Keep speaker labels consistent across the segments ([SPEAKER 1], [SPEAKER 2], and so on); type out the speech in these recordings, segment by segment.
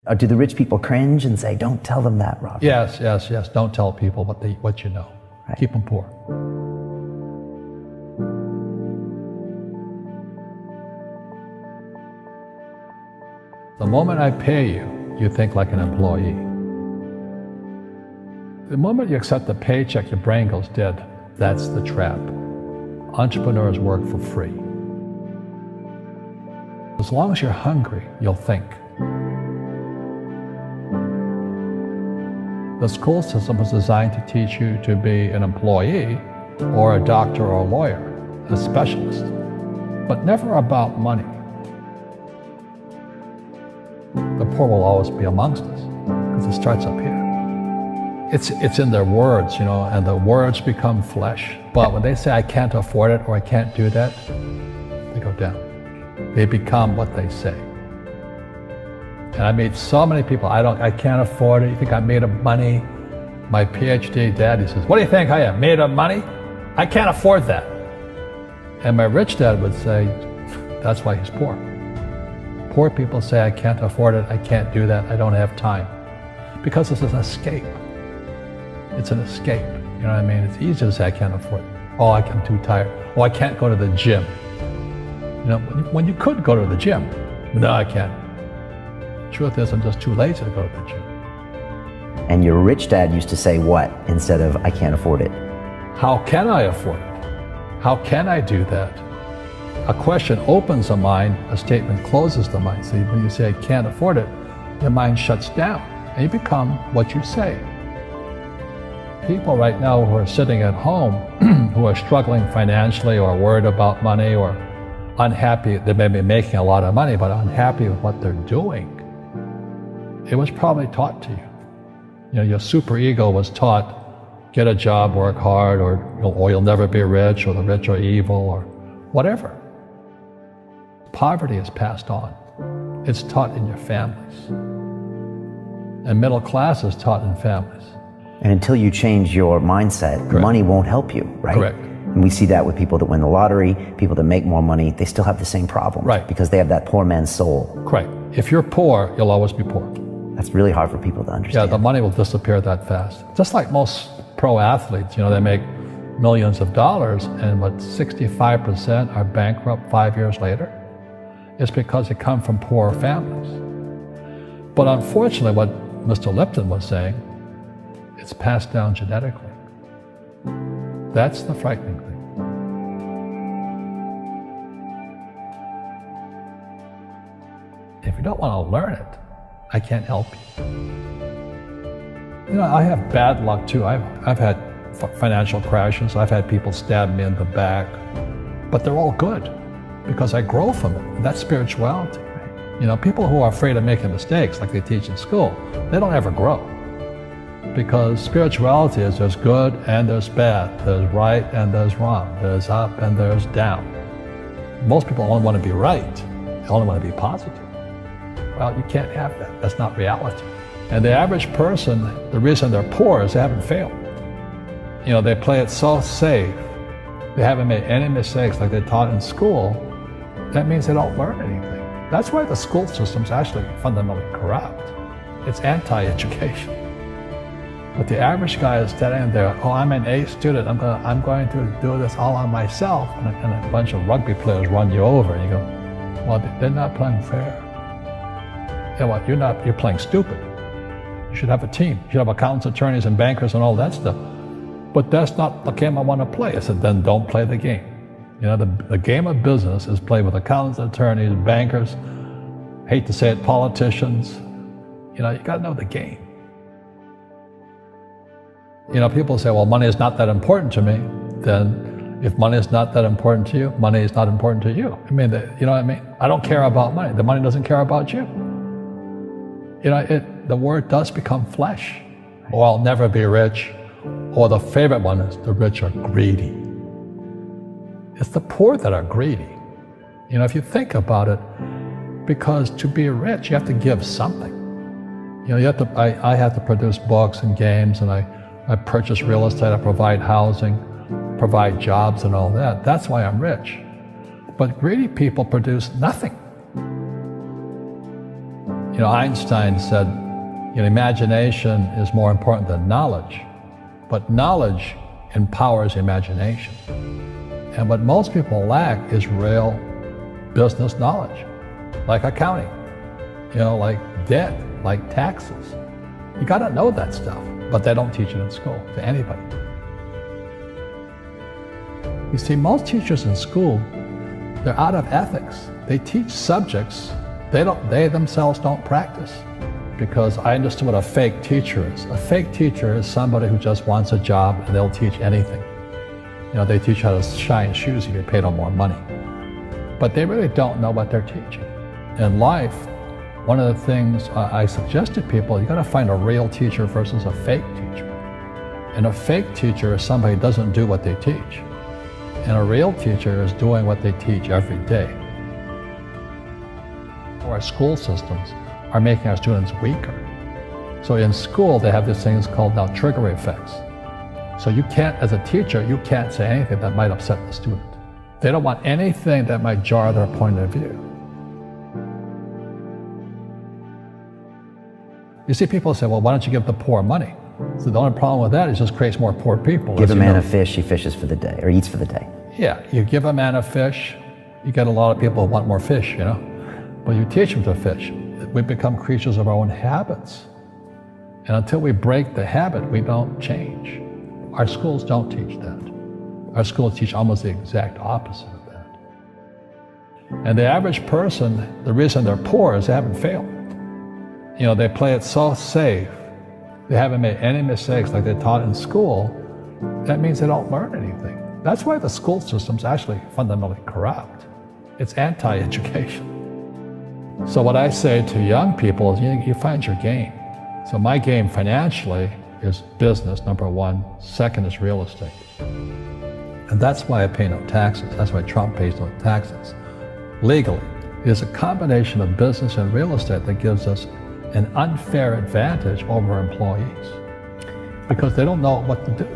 [SPEAKER 1] Or do the rich people cringe and say, don't tell them that, Robert?
[SPEAKER 2] Yes. Don't tell people what you know.
[SPEAKER 1] Right.
[SPEAKER 2] Keep them poor. The moment I pay you, you think like an employee. The moment you accept the paycheck, your brain goes dead. That's the trap. Entrepreneurs work for free. As long as you're hungry, you'll think. The school system was designed to teach you to be an employee or a doctor or a lawyer, a specialist, but never about money. The poor will always be amongst us because it starts up here. It's in their words, and the words become flesh. But when they say, I can't afford it or I can't do that, they go down. They become what they say. And I meet so many people, I can't afford it. You think I'm made of money? My PhD dad, he says, what do you think I am, made of money? I can't afford that. And my rich dad would say, that's why he's poor. Poor people say, I can't afford it, I can't do that, I don't have time. Because it's an escape. It's an escape, you know what I mean? It's easy to say, I can't afford it. Oh, I'm too tired. Oh, I can't go to the gym. When you could go to the gym. No, I can't. Truth is, I'm just too lazy to go to the gym.
[SPEAKER 1] And your rich dad used to say what instead of, I can't afford it?
[SPEAKER 2] How can I afford it? How can I do that? A question opens the mind, a statement closes the mind. So when you say, I can't afford it, your mind shuts down and you become what you say. People right now who are sitting at home, who are struggling financially or worried about money or unhappy, they may be making a lot of money, but unhappy with what they're doing. It was probably taught to you. Your superego was taught, get a job, work hard, or you'll never be rich, or the rich are evil, or whatever. Poverty is passed on. It's taught in your families. And middle class is taught in families.
[SPEAKER 1] And until you change your mindset,
[SPEAKER 2] Correct.
[SPEAKER 1] Money won't help you, right?
[SPEAKER 2] Correct.
[SPEAKER 1] And we see that with people that win the lottery, people that make more money, they still have the same problems.
[SPEAKER 2] Right.
[SPEAKER 1] Because they have that poor man's soul.
[SPEAKER 2] Correct. If you're poor, you'll always be poor.
[SPEAKER 1] That's really hard for people to understand.
[SPEAKER 2] Yeah, the money will disappear that fast. Just like most pro athletes, they make millions of dollars, and 65% are bankrupt 5 years later. It's because they come from poor families. But unfortunately, what Mr. Lipton was saying, it's passed down genetically. That's the frightening thing. If you don't want to learn it, I can't help you. I have bad luck too. I've had financial crashes. I've had people stab me in the back, but they're all good because I grow from it. And that's spirituality. People who are afraid of making mistakes, like they teach in school, they don't ever grow. Because spirituality is there's good and there's bad, there's right and there's wrong, there's up and there's down. Most people only want to be right, they only want to be positive. Well, you can't have that, that's not reality. And the average person, the reason they're poor is they haven't failed. They play it so safe, they haven't made any mistakes like they taught in school. That means they don't learn anything. That's why the school system's actually fundamentally corrupt. It's anti-education. But the average guy is standing there, oh, I'm an A student, I'm going to do this all on myself. And a bunch of rugby players run you over, and you go, well, they're not playing fair. You're playing stupid. You should have a team. You should have accountants, attorneys, and bankers and all that stuff. But that's not the game I want to play. I said, then don't play the game. The game of business is played with accountants, attorneys, bankers, hate to say it, politicians. You got to know the game. People say, well, money is not that important to me. Then if money is not that important to you, money is not important to you. You know what I mean? I don't care about money. The money doesn't care about you. The word does become flesh. Or I'll never be rich. Or the favorite one is the rich are greedy. It's the poor that are greedy. If you think about it, because to be rich, you have to give something. I have to produce books and games, and I purchase real estate, I provide housing, provide jobs and all that. That's why I'm rich. But greedy people produce nothing. Einstein said, imagination is more important than knowledge, but knowledge empowers imagination. And what most people lack is real business knowledge, like accounting, like debt, like taxes. You gotta know that stuff, but they don't teach it in school to anybody. You see, most teachers in school, they're out of ethics. They teach subjects they themselves don't practice. Because I understood what a fake teacher is. A fake teacher is somebody who just wants a job and they'll teach anything. They teach how to shine shoes if you pay them more money. But they really don't know what they're teaching. In life, one of the things I suggest to people, you gotta find a real teacher versus a fake teacher. And a fake teacher is somebody who doesn't do what they teach. And a real teacher is doing what they teach every day. Our school systems are making our students weaker. So in school, they have these things called now trigger effects. So you can't, as a teacher, you can't say anything that might upset the student. They don't want anything that might jar their point of view. You see people say, well, why don't you give the poor money? So the only problem with that is it just creates more poor people.
[SPEAKER 1] Give a man a fish, he fishes for the day, or eats for the day.
[SPEAKER 2] Yeah, you give a man a fish, you get a lot of people who want more fish, But you teach them to fish. We become creatures of our own habits. And until we break the habit, we don't change. Our schools don't teach that. Our schools teach almost the exact opposite of that. And the average person, the reason they're poor is they haven't failed. They play it so safe. They haven't made any mistakes like they taught in school. That means they don't learn anything. That's why the school system's actually fundamentally corrupt. It's anti-education. So what I say to young people is you find your game. So my game financially is business, number one. Second is real estate. And that's why I pay no taxes. That's why Trump pays no taxes. Legally, it is a combination of business and real estate that gives us an unfair advantage over employees because they don't know what to do.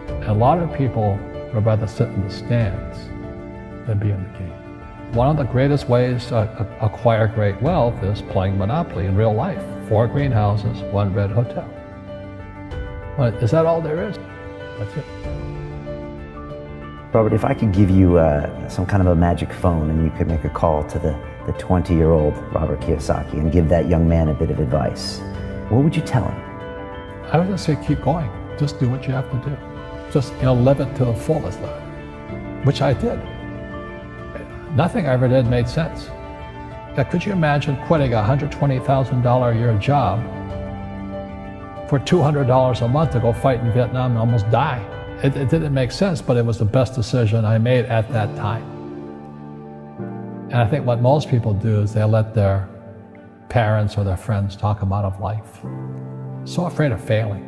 [SPEAKER 2] And a lot of people would rather sit in the stands than be in the game. One of the greatest ways to acquire great wealth is playing Monopoly in real life. 4 greenhouses, 1 red hotel. But is that all there is? That's it.
[SPEAKER 1] Robert, if I could give you some kind of a magic phone and you could make a call to the 20-year-old Robert Kiyosaki and give that young man a bit of advice, what would you tell him?
[SPEAKER 2] I would just say keep going. Just do what you have to do. Just live it to the fullest, which I did. Nothing I ever did made sense. Now, could you imagine quitting a $120,000 a year job for $200 a month to go fight in Vietnam and almost die? It didn't make sense, but it was the best decision I made at that time. And I think what most people do is they let their parents or their friends talk them out of life. So afraid of failing.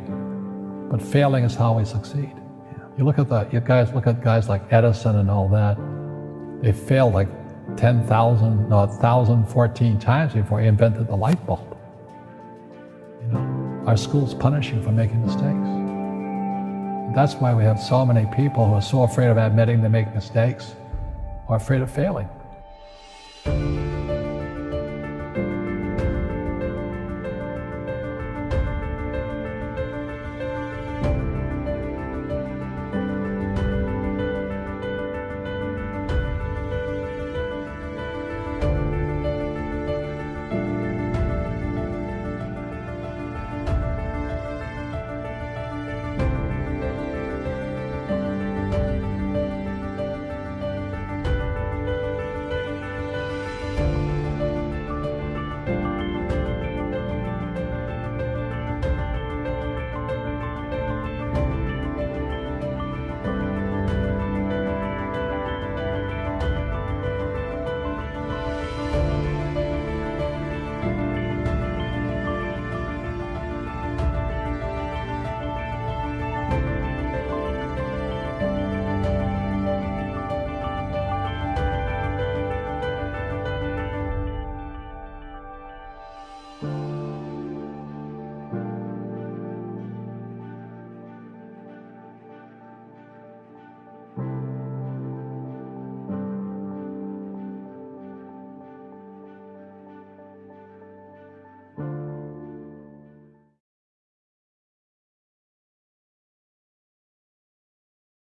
[SPEAKER 2] But failing is how we succeed. You look at guys like Edison and all that. They failed like 1,014 times before he invented the light bulb. Our schools punish you for making mistakes. That's why we have so many people who are so afraid of admitting they make mistakes or afraid of failing.